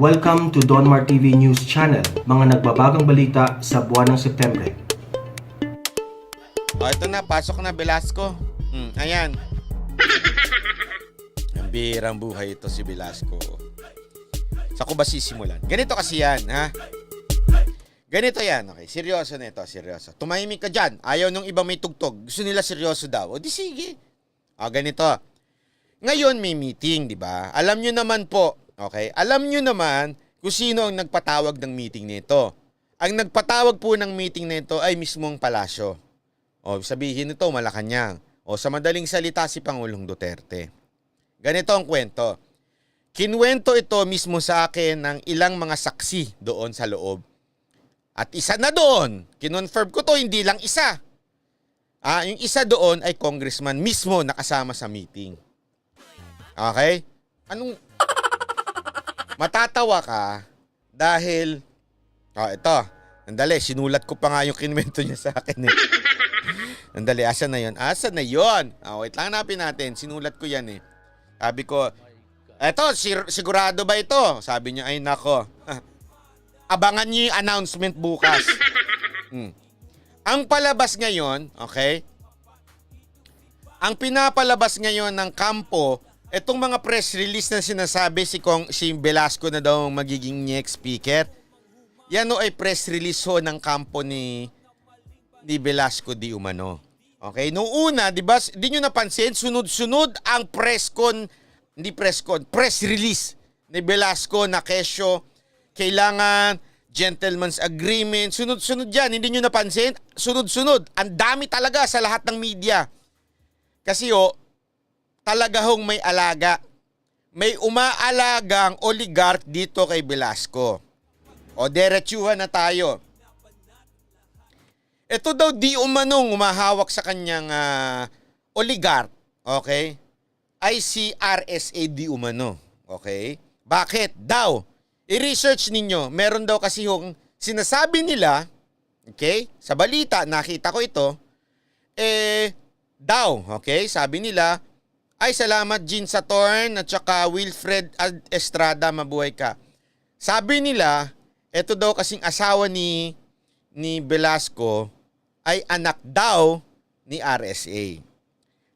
Welcome to Donmar TV News Channel, mga nagbabagang balita sa buwan ng Setyembre. Ito na, pasok na Velasco. Ayan. Ang bihirang buhay ito si Velasco. Sa ko ba sisimulan? Ganito kasi yan, ha? Ganito yan, okay? Seryoso na ito, seryoso. Tumahimik ka dyan. Ayaw nung iba may tugtog. Gusto nila seryoso daw. O di sige. Ganito. Ngayon may meeting, di ba? Alam nyo naman po, okay? Alam nyo naman kung sino ang nagpatawag ng meeting nito. Ang nagpatawag po ng meeting nito ay mismong Palasyo. O sabihin nito, Malacanang. O sa madaling salita, si Pangulong Duterte. Ganito ang kwento. Kinwento ito mismo sa akin ng ilang mga saksi doon sa loob. At isa na doon, kinonfirm ko to, hindi lang isa. Yung isa doon ay congressman mismo nakasama sa meeting. Okay? Anong... Matatawa ka dahil... ito. Nandali, sinulat ko pa nga yung kinwento niya sa akin. Nandali, asan na yun? Asan na yun? Wait lang, hanapin natin. Sinulat ko yan eh. Sabi ko, eto, sigurado ba ito? Sabi niya, ay nako. Abangan niyo yung announcement bukas. Ang palabas ngayon, okay? Ang pinapalabas ngayon ng kampo, itong mga press release na sinasabi si Velasco na daw magiging next speaker, yan o ay press release ho ng kampo ni Velasco di umano. Okay? Noong una, di ba, di nyo napansin, sunod-sunod ang press release ni Velasco na kesyo, kailangan gentleman's agreement, sunod-sunod yan, hindi nyo napansin? Sunod-sunod, ang dami talaga sa lahat ng media. Kasi talaga hong may alaga. May umaalagang oligarch dito kay Velasco. Diretsuhan na tayo. Ito daw di umanong umahawak sa kanyang oligarch, okay? Ay si RSA di umano, okay? Bakit? Daw, i-research ninyo. Meron daw kasi yung sinasabi nila, okay? Sa balita, nakita ko ito, okay? Sabi nila, ay salamat Jean Satorn at saka Wilfred Estrada, mabuhay ka. Sabi nila, ito daw kasing asawa ni Velasco ay anak daw ni RSA.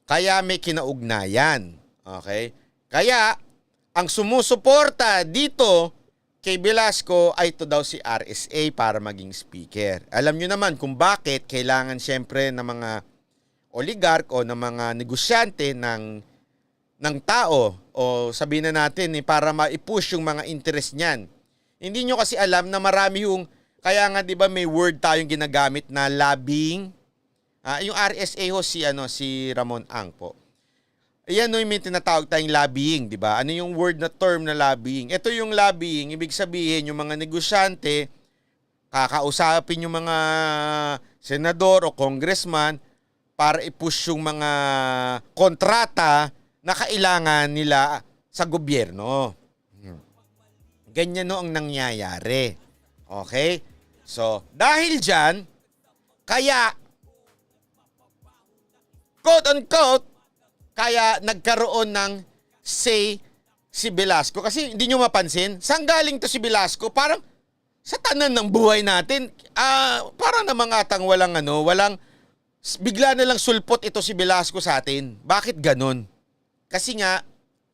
Kaya may kinaugnayan. Okay? Kaya ang sumusuporta dito kay Velasco ay ito daw si RSA para maging speaker. Alam nyo naman kung bakit kailangan siyempre ng mga oligarch o ng mga negosyante ng tao o sabihin na natin para ma-push yung mga interest niyan. Hindi nyo kasi alam na marami yung, kaya nga 'di ba may word tayong ginagamit na lobbying. Yung RSA si Ramon Ang po. Ayan may tinatawag tayong lobbying, 'di ba? Ano yung word na term na lobbying? Ito yung lobbying, ibig sabihin yung mga negosyante kakausapin yung mga senador o congressman para i-push yung mga kontrata na kailangan nila sa gobyerno. Ganyan ang nangyayari. Okay? So, dahil dyan, kaya, quote-unquote, kaya nagkaroon ng say si Velasco. Kasi hindi nyo mapansin, saan galing to si Velasco? Parang sa tanan ng buhay natin, parang namang atang walang bigla na lang sulpot ito si Velasco sa atin. Bakit ganon? Kasi nga,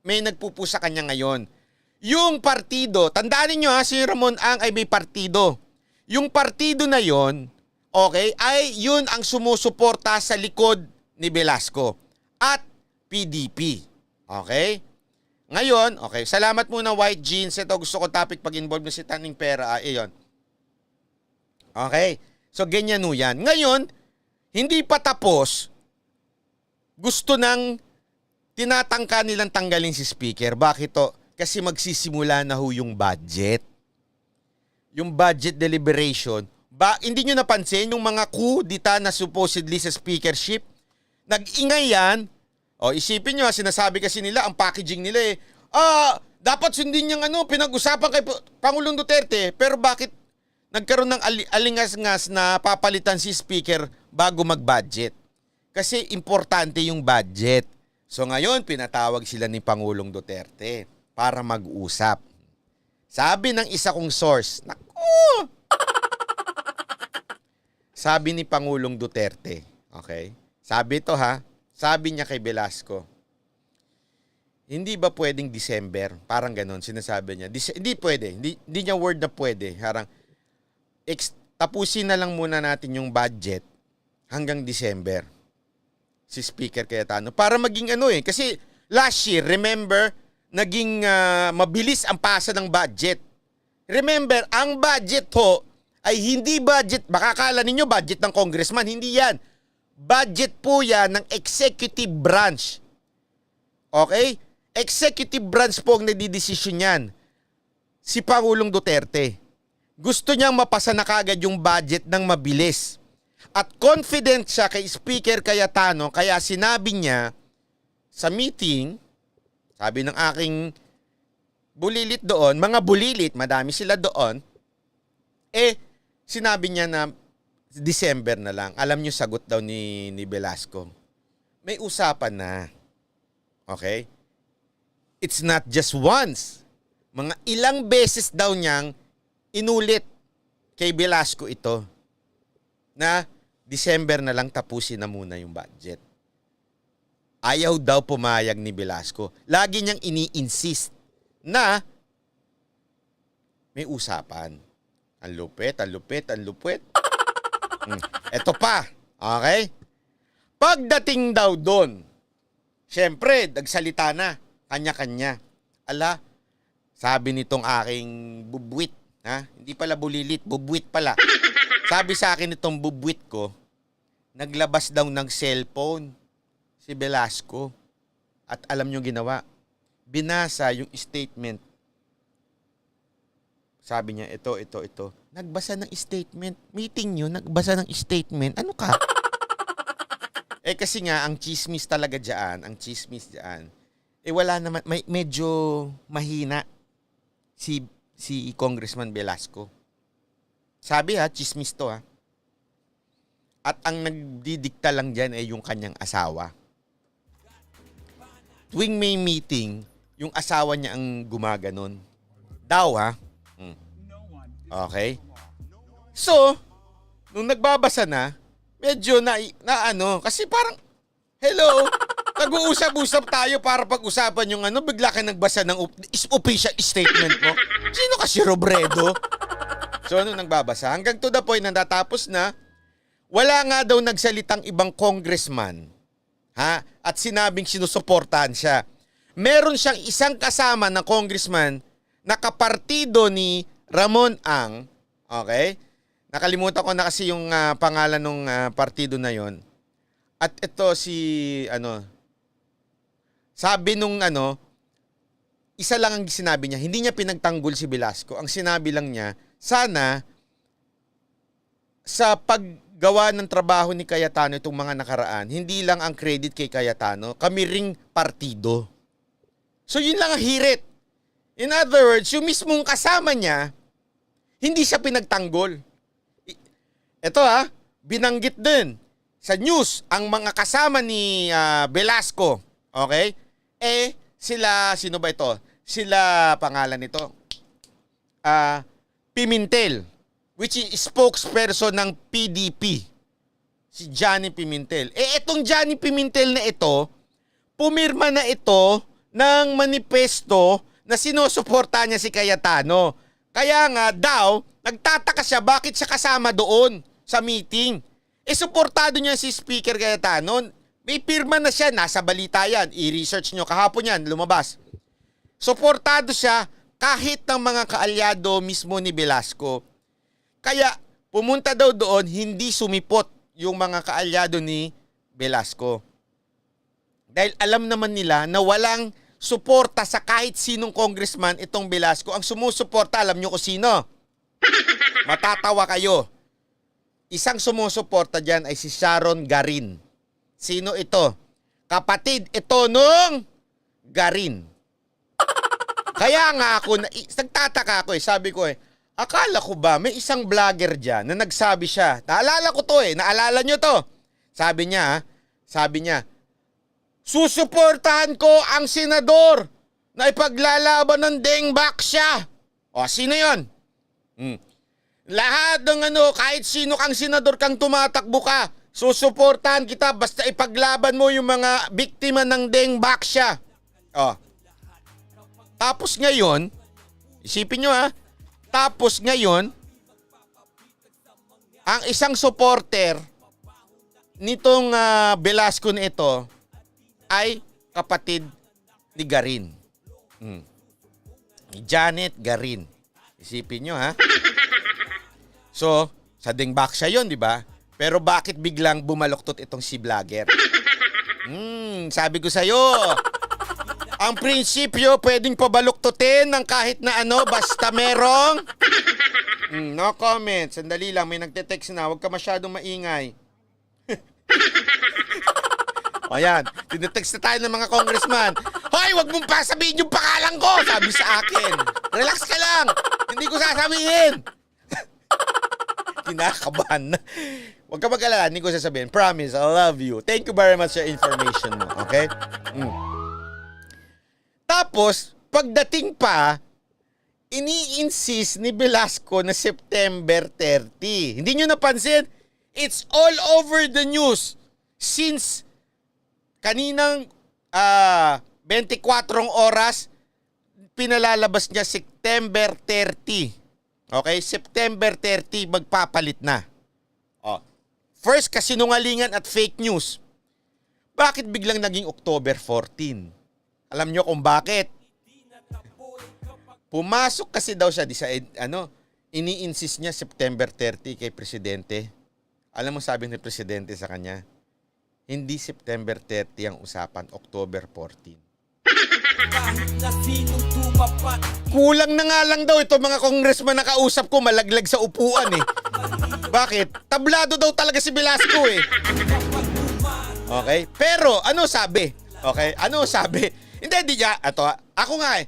may nagpupo sa kanya ngayon. Yung partido, tandaan niyo si Ramon Ang ay may partido. Yung partido na yon, okay, ay yun ang sumusuporta sa likod ni Velasco at PDP. Okay? Ngayon, okay, salamat muna White Jeans. Ito gusto ko topic pag-involve na si Taning Pera. Iyon. Okay? So, ganyan yan. Ngayon, hindi pa tapos, gusto nang tinatangka nilang tanggalin si speaker. Bakit to? Kasi magsisimula na yung budget. Yung budget deliberation. Hindi nyo napansin yung mga kudita na supposedly sa speakership? Nag-ingay yan. Isipin nyo, sinasabi kasi nila, ang packaging nila dapat sundin yung pinag-usapan kay Pangulong Duterte. Pero bakit nagkaroon ng alingas-ngas na papalitan si speaker bago mag-budget? Kasi importante yung budget. So ngayon, pinatawag sila ni Pangulong Duterte para mag-usap. Sabi ng isa kong source, naku, sabi ni Pangulong Duterte, okay? Sabi ito ha, sabi niya kay Velasco, hindi ba pwedeng December? Parang ganon, sinasabi niya. Hindi pwede, hindi niya word na pwede. Parang, tapusin na lang muna natin yung budget hanggang December. Si Speaker Cayetano. Para maging kasi last year, remember, naging mabilis ang pasa ng budget. Remember, ang budget ho ay hindi budget, baka akala ninyo budget ng congressman, hindi yan. Budget po yan ng executive branch. Okay? Executive branch po ang nagdidesisyon yan. Si Pangulong Duterte. Gusto niyang mapasa na kagad yung budget ng mabilis. At confident siya kay Speaker Cayetano, kaya sinabi niya sa meeting, sabi ng aking bulilit doon, mga bulilit, madami sila doon, sinabi niya na December na lang. Alam niyo sagot daw ni Velasco. May usapan na. Okay? It's not just once. Mga ilang beses daw niyang inulit kay Velasco ito na December na lang tapusin na muna yung budget. Ayaw daw pumayag ni Velasco. Lagi niyang ini-insist na may usapan. Ang lupit. Ito pa. Okay? Pagdating daw doon, syempre, nagsalita na. Kanya-kanya. Ala, sabi nitong aking bubwit. Hindi pala bulilit, bubwit pala. Sabi sa akin itong bubwit ko, naglabas daw ng cellphone si Velasco. At alam nyo ginawa, binasa yung statement. Sabi niya, ito. Nagbasa ng statement. Meeting nyo, nagbasa ng statement. Ano ka? Kasi nga, ang chismis talaga dyan, wala naman, medyo mahina si Congressman Velasco. Sabi chismis to At ang nagdidikta lang dyan ay yung kanyang asawa. Tuwing may meeting, yung asawa niya ang gumaganon. Daw Okay? So, nung nagbabasa na, medyo kasi parang, hello, nag-uusap-usap tayo para pag-usapan yung bigla ka nagbasa ng official statement mo. Sino ka si Robredo? So, nung nagbabasa, hanggang to the point na natapos na, wala nga daw nagsalitang ibang congressman, at sinabing sinusuportahan siya. Meron siyang isang kasama na congressman na kapartido ni Ramon Ang, okay? Nakalimutan ko na kasi yung pangalan ng partido na yon. At ito sabi nung isa lang ang sinabi niya, hindi niya pinagtanggol si Velasco. Ang sinabi lang niya, sana sa paggawa ng trabaho ni Cayetano itong mga nakaraan, hindi lang ang credit kay Cayetano, kami ring partido. So yun lang ang hirit. In other words, yung mismong kasama niya, hindi siya pinagtanggol. Ito binanggit din sa news ang mga kasama ni Velasco. Okay? Sino ba ito? Sila, pangalan nito, Pimentel, which is spokesperson ng PDP. Si Johnny Pimentel. Itong Johnny Pimentel na ito, pumirma na ito ng manifesto na sinusuporta niya si Cayetano. Kaya nga daw, nagtataka siya bakit siya kasama doon sa meeting. Suportado niya si Speaker Cayetano. May pirma na siya, nasa balita yan. I-research nyo, kahapon yan, lumabas. Suportado siya kahit ng mga kaalyado mismo ni Velasco. Kaya pumunta daw doon, hindi sumipot yung mga kaalyado ni Velasco. Dahil alam naman nila na walang suporta sa kahit sinong congressman itong Velasco. Ang sumusuporta, alam nyo kung sino? Matatawa kayo. Isang sumusuporta dyan ay si Sharon Garin. Sino ito? Kapatid ito nung Garin. Kaya nga ako, nagtataka ako sabi ko akala ko ba may isang vlogger dyan na nagsabi siya, naalala ko to naalala nyo to. Sabi niya, susuportahan ko ang senador na ipaglalaban ng dengbak siya. O, sino yon? Lahat ng kahit sino kang senador kang tumatakbo ka, susuportahan kita basta ipaglaban mo yung mga biktima ng Deng Baksya. O. Tapos ngayon, isipin nyo tapos ngayon, ang isang supporter nitong Velasco na ito ay kapatid ni Garin. Ni Janet Garin. Isipin nyo So, sa Deng Baksya yun, di ba? Pero bakit biglang bumaluktot itong si vlogger? Sabi ko sa'yo, ang prinsipyo pwedeng pabaluktutin ng kahit na basta merong... no comment. Sandali lang, may nagte-text na. Huwag ka masyadong maingay. O yan, tinetext na tayo ng mga congressman. Hoy, wag mong pasabihin yung pangalan ko, sabi sa akin. Relax ka lang, hindi ko sasabihin. Kinakabahan na. Huwag ka mag-alala, hindi ko sasabihin. Promise, I love you. Thank you very much sa information mo, okay? Tapos, pagdating pa, ini-insist ni Velasco na September 30. Hindi nyo napansin? It's all over the news since kaninang 24 oras pinalalabas niya September 30. Okay? September 30 magpapalit na. First, kasinungalingan at fake news. Bakit biglang naging October 14? Alam nyo kung bakit? Pumasok kasi daw siya ini-insist niya September 30 kay presidente. Alam mo sabi ni presidente sa kanya? Hindi September 30 ang usapan, October 14. Kulang na nga lang daw ito mga congressman na kausap ko malaglag sa upuan Bakit? Tablado daw talaga si Velasco Okay? Pero ano sabi? Okay? Ano sabi? Hindi niya. Ako nga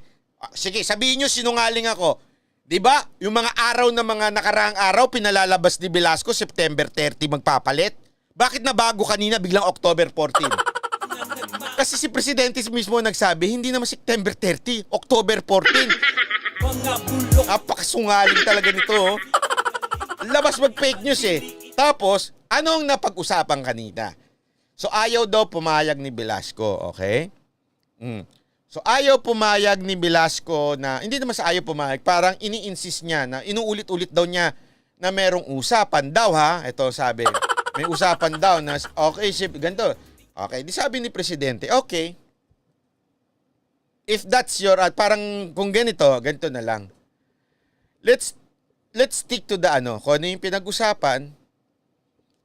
Sige, sabihin nyo sinungaling ako. 'Di ba? Yung mga araw na mga nakaraang araw pinalalabas ni Velasco September 30 magpapalit. Bakit na bago kanina biglang October 14? Kasi si presidente mismo nagsabi, hindi naman September 30, October 14. Napakasungaling talaga nito. Labas mag-fake news Tapos, anong napag-usapan kanina? So, ayaw daw pumayag ni Velasco, okay? So, ayaw pumayag ni Velasco na, hindi naman sa ayaw pumayag, parang ini-insist niya na, inuulit-ulit daw niya na merong usapan daw Ito sabi, may usapan daw na, okay, ganito. Okay, di sabi ni presidente, okay. If that's your, parang kung ganito na lang. Let's stick to the kung ano yung pinag-usapan.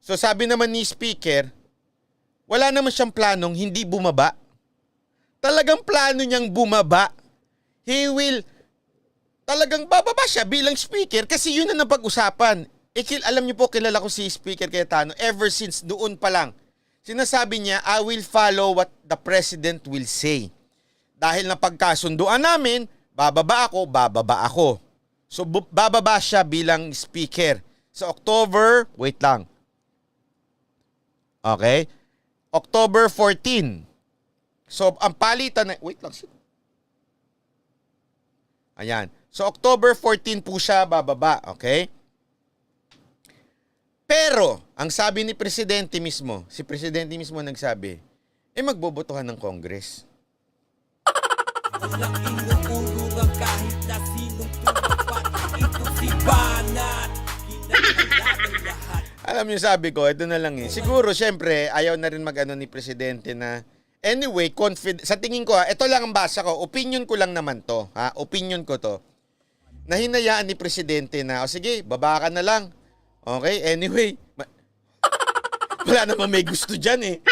So sabi naman ni speaker, wala naman siyang planong hindi bumaba. Talagang plano niyang bumaba. Talagang bababa siya bilang speaker kasi yun na napag-usapan. Alam niyo po, kilala ko si Speaker Cayetano ever since doon pa lang. Sinasabi niya, I will follow what the President will say. Dahil napagkasunduan namin, bababa ako. So, bababa siya bilang speaker. Sa October, wait lang. Okay? October 14. So, ang palitan na, wait lang. Ayan. So, October 14 po siya bababa. Okay? Pero, ang sabi ni Presidente mismo, si Presidente mismo nagsabi, magbobotohan ng Congress. Alam niyo sabi ko, ito na lang Siguro, syempre, ayaw na rin mag-ano ni Presidente na, anyway, sa tingin ko ito lang ang basa ko, opinion ko lang naman to, opinion ko to, na hinayaan ni Presidente na, sige, baba ka na lang. Okay, anyway, wala naman may gusto dyan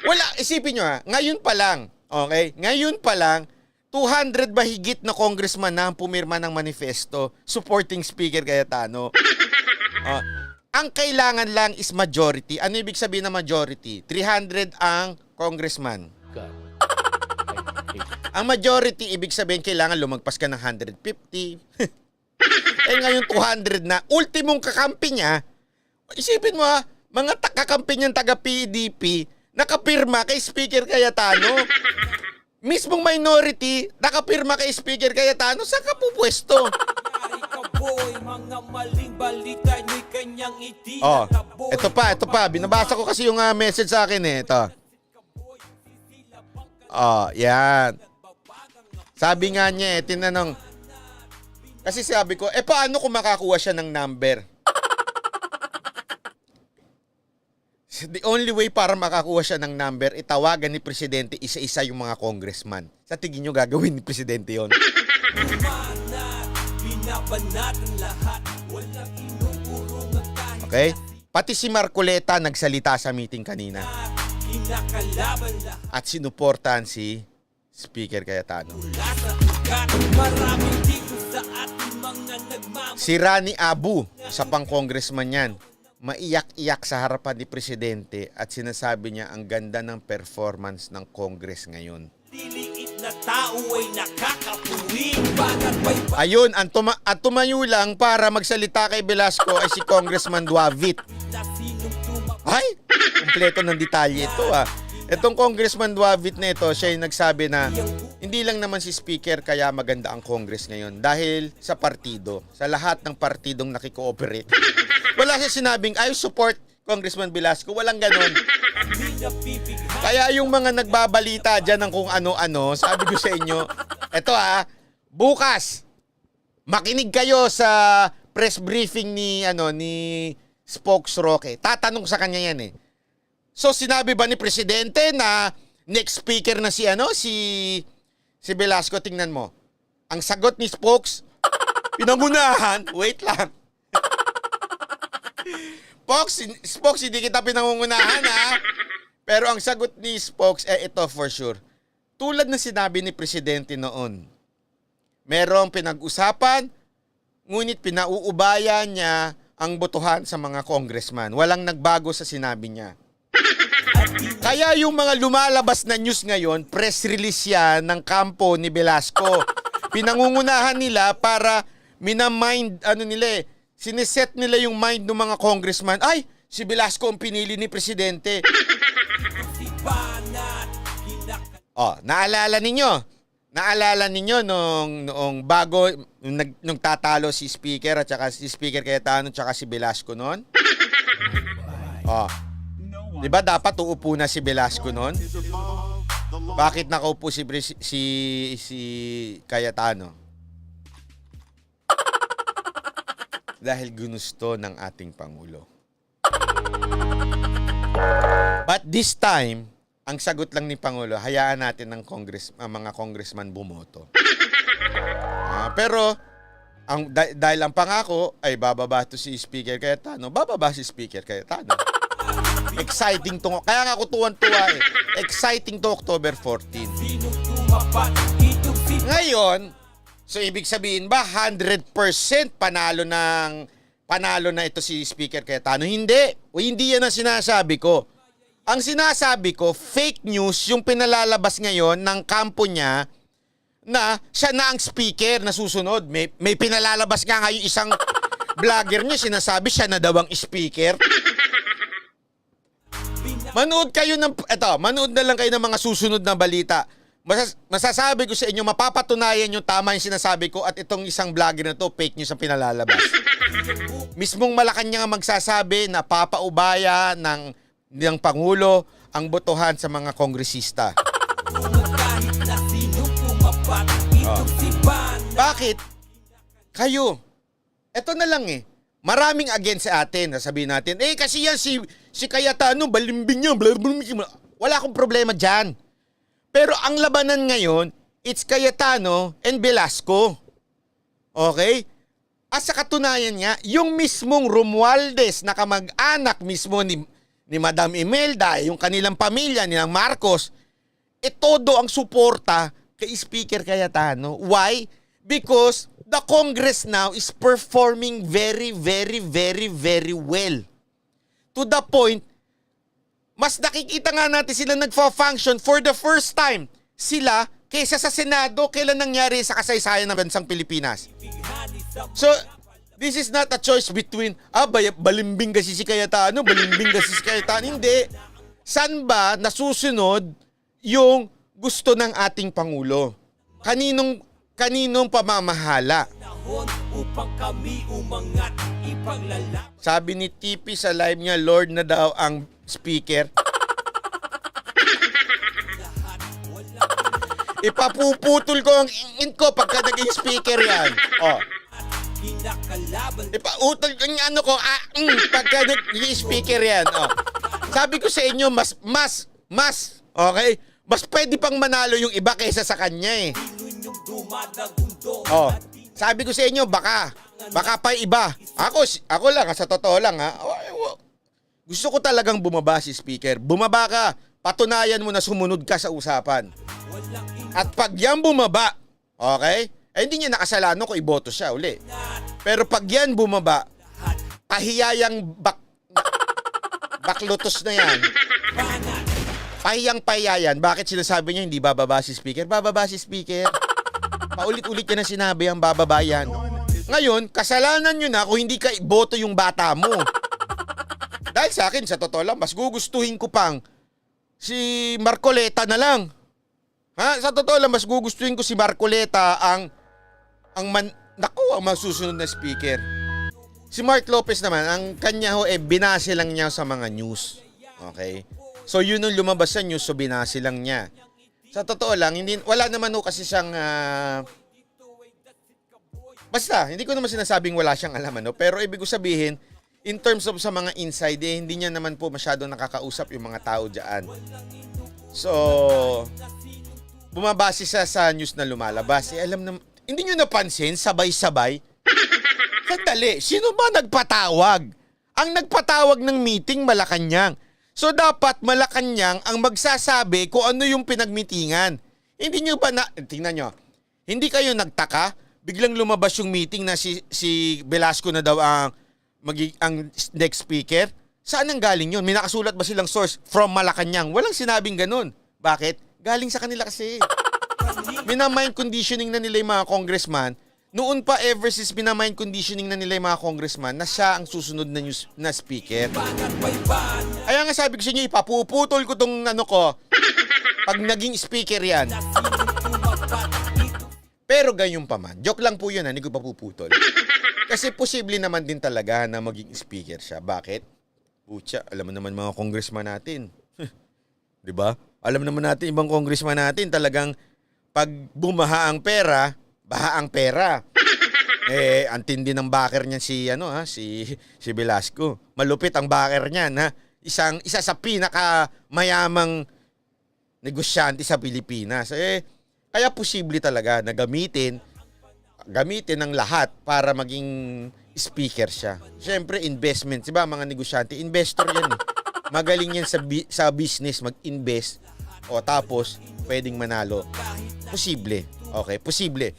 Wala, isipin nyo ngayon pa lang, okay, ngayon pa lang, 200 mahigit na congressman na ang pumirma ng manifesto supporting Speaker Cayetano. Ang kailangan lang is majority. Ano ibig sabihin ng majority? 300 ang congressman. Ang majority, ibig sabihin kailangan lumagpas ka ng 150. Ngayon 200 na. Ultimong kakampi niya, isipin mo mga kakampi niyang taga-PDP, nakapirma kay Speaker Cayetano. mismong minority, nakapirma kay Speaker Cayetano, saan ka pupwesto? Oh, ito pa. Binabasa ko kasi yung message sa akin eh. Ito. Oh, yan. Sabi nga niya tinanong. Kasi sabi ko, paano kung makakuha siya ng number? The only way para makakuha siya ng number, itawagan ni Presidente isa-isa yung mga congressman. Sa tingin nyo gagawin ni Presidente yon? Okay? Pati si Marcoleta nagsalita sa meeting kanina. At sinuportahan si Speaker Cayetano. Si Rani Abu, sa pang-congressman yan, maiyak-iyak sa harapan ni Presidente at sinasabi niya ang ganda ng performance ng Congress ngayon. Ayun, ang tumayo lang para magsalita kay Velasco ay si Congressman Duavit. Ay, kumpleto ng detalye ito Itong Congressman Duavit na ito, siya yung nagsabi na hindi lang naman si Speaker kaya maganda ang Congress ngayon dahil sa partido, sa lahat ng partidong nakikooperate. Wala siya sinabing, I support Congressman Velasco. Walang ganon. Kaya yung mga nagbabalita dyan ng kung ano-ano, sabi ko sa inyo, eto bukas, makinig kayo sa press briefing ni Spokes Roque. Tatanong sa kanya yan So sinabi ba ni Presidente na next speaker na si Velasco? Tingnan mo. Ang sagot ni Spokes, pinangunahan. Wait lang. Spokes, hindi kita pinangungunahan Pero ang sagot ni Spokes, ito for sure. Tulad na sinabi ni Presidente noon, merong pinag-usapan, ngunit pinauubaya niya ang botohan sa mga congressman. Walang nagbago sa sinabi niya. Kaya yung mga lumalabas na news ngayon, press release yan ng kampo ni Velasco. Pinangungunahan nila para minamind, siniset nila yung mind ng mga congressman. Ay, si Velasco ang pinili ni Presidente. Naalala ninyo noong bago, nung tatalo si Speaker at saka si Speaker Cayetano at saka si Velasco noon? Diba dapat uupo na si Velasco noon? Bakit nakaupo si Cayetano? Dahil ginusto ng ating Pangulo. But this time, ang sagot lang ni Pangulo, hayaan natin ng mga congressman bumoto. Pero dahil ang pangako ay bababa to si Speaker Cayetano, bababa si Speaker Cayetano. Exciting to. Kaya nga ako tuwan-tuwa Exciting to October 14. Ngayon, so ibig sabihin ba 100% panalo na ito si Speaker Cayetano? Hindi. Hindi yan ang sinasabi ko. Ang sinasabi ko, fake news yung pinalalabas ngayon ng kampo niya na siya na ang speaker na susunod. May pinalalabas nga ngayon isang vlogger niya, sinasabi siya na daw ang speaker. Manood na lang kayo ng mga susunod na balita. Masasabi ko sa inyo, mapapatunayan yung tama yung sinasabi ko at itong isang vlogger na to, fake news ang pinalalabas. Mismong Malacanang magsasabi na papaubaya ng Pangulo ang botohan sa mga kongresista. Bakit? Kayo. Ito na lang Maraming against sa atin. Sabihin natin, kasi yan si Cayetano, balimbing niya. Wala akong problema dyan. Pero ang labanan ngayon, it's Cayetano and Velasco. Okay? At sa katunayan nga, yung mismong Romualdez na kamag-anak mismo ni Madam Imelda, yung kanilang pamilya, nilang Marcos, todo ang suporta kay Speaker Cayetano. Why? Because the Congress now is performing very, very, very, very well. To the point, mas nakikita nga natin sila nagfa-function for the first time. Sila, kaysa sa Senado, kailan nangyari sa kasaysayan ng bansang Pilipinas. So, this is not a choice between, balimbing kasi si Cayetano, balimbing kasi si Cayetano. Hindi. San ba nasusunod yung gusto ng ating Pangulo? Kaninong pamamahala? Sabi ni TP sa live niya, Lord na daw ang speaker. Ipapuputol ko ang ingin ko pagka naging speaker yan. Oh. Ipautol ko yung ano ko, pagka naging speaker yan. Oh. Sabi ko sa inyo, mas, okay? Mas pwede pang manalo yung iba kaysa sa kanya eh. Oh. Sabi ko sa inyo, baka pa iba. Ako lang, sa totoo lang ha. Gusto ko talagang bumaba si speaker. Bumaba ka, patunayan mo na sumunod ka sa usapan. At pag yan bumaba, okay? Hindi niya nakasalanan ko iboto siya uli. Pero pag yan bumaba, kahiyayang baklutos na yan. Pahiyang-pahiyayan. Bakit sinasabi niya hindi bababa si speaker? Bababa si speaker. Paulit-ulit niya na sinabi ang bababa yan. Ngayon, kasalanan nyo na kung hindi ka iboto yung bata mo. Dahil sa akin, sa totoo lang, mas gugustuhin ko pang si Marcoleta na lang. Sa totoo lang, mas gugustuhin ko si Marcoleta ang masusunod na speaker. Si Mark Lopez naman, ang kanya binase lang niya sa mga news. Okay? So yun yung lumabas sa news, so binase lang niya. Sa totoo lang, wala naman kasi siyang basta, hindi ko naman sinasabing wala siyang alam, pero ibig ko sabihin, in terms of sa mga inside, hindi niya naman po masyadong nakakausap yung mga tao dyan. So, bumabase siya sa news na lumalabas. Alam na, hindi nyo napansin, sabay-sabay? Sandali, sino ba nagpatawag? Ang nagpatawag ng meeting, Malacanang. So, dapat Malacanang ang magsasabi kung ano yung pinagmitingan. Hindi nyo ba tingnan nyo, hindi kayo nagtaka? Biglang lumabas yung meeting na si Velasco na daw ang next speaker. Saan ang galing yun? May nakasulat ba silang source from Malacanang? Walang sinabing ganun. Bakit? Galing sa kanila kasi. Minamind conditioning na nila yung mga congressman. Noon pa ever since minamind conditioning na nila yung mga congressman na siya ang susunod na speaker. Kaya nga sabi ko sa inyo, ipapuputol ko tong pag naging speaker yan. Pero gayon pa man, joke lang po yun, hindi ko papuputol. Kasi posible naman din talaga na maging speaker siya. Bakit? Pucha, alam mo naman mga congressman natin. 'Di ba? Alam naman natin ibang congressman natin talagang pag bumaha ang pera, baha ang pera. Ang tindi ng backer niyan si Velasco. Malupit ang backer niyan, ha. Isa sa pinakamayamang negosyante sa Pilipinas. Kaya posible talaga na gamitin ng lahat para maging speaker siya. Siyempre, investment. Diba, mga negosyante, investor yan. Magaling yan sa business, mag-invest. O tapos, pwedeng manalo. Posible. Okay, posible.